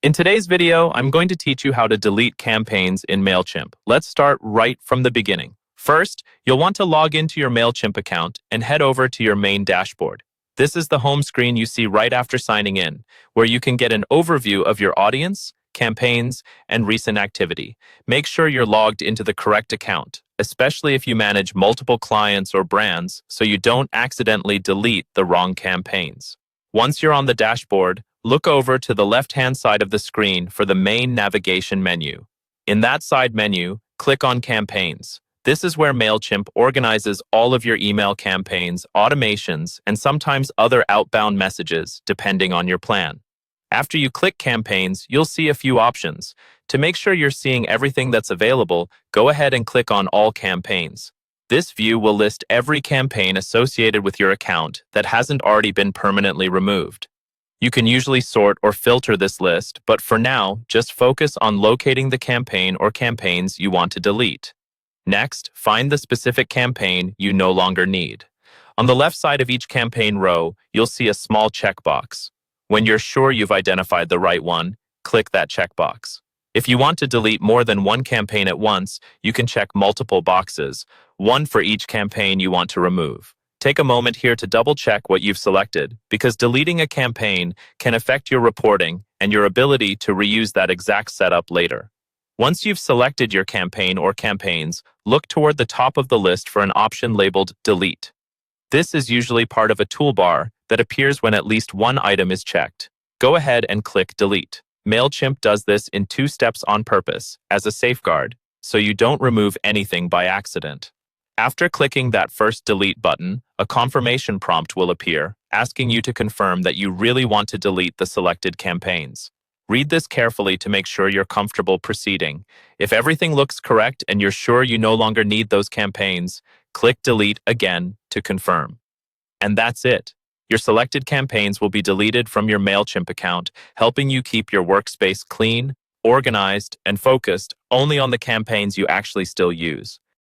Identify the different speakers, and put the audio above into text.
Speaker 1: In today's video, I'm going to teach you how to delete campaigns in Mailchimp. Let's start right from the beginning. First, you'll want to log into your Mailchimp account and head over to your main dashboard. This is the home screen you see right after signing in, where you can get an overview of your audience, campaigns, and recent activity. Make sure you're logged into the correct account, especially if you manage multiple clients or brands, so you don't accidentally delete the wrong campaigns. Once you're on the dashboard, look over to the left-hand side of the screen for the main navigation menu. In that side menu, click on Campaigns. This is where Mailchimp organizes all of your email campaigns, automations, and sometimes other outbound messages, depending on your plan. After you click Campaigns, you'll see a few options. To make sure you're seeing everything that's available, go ahead and click on All Campaigns. This view will list every campaign associated with your account that hasn't already been permanently removed. You can usually sort or filter this list, but for now, just focus on locating the campaign or campaigns you want to delete. Next, find the specific campaign you no longer need. On the left side of each campaign row, you'll see a small checkbox. When you're sure you've identified the right one, click that checkbox. If you want to delete more than one campaign at once, you can check multiple boxes, one for each campaign you want to remove. Take a moment here to double-check what you've selected, because deleting a campaign can affect your reporting and your ability to reuse that exact setup later. Once you've selected your campaign or campaigns, look toward the top of the list for an option labeled Delete. This is usually part of a toolbar that appears when at least one item is checked. Go ahead and click Delete. Mailchimp does this in 2 steps on purpose, as a safeguard, so you don't remove anything by accident. After clicking that first delete button, a confirmation prompt will appear, asking you to confirm that you really want to delete the selected campaigns. Read this carefully to make sure you're comfortable proceeding. If everything looks correct and you're sure you no longer need those campaigns, click Delete again to confirm. And that's it. Your selected campaigns will be deleted from your Mailchimp account, helping you keep your workspace clean, organized, and focused only on the campaigns you actually still use.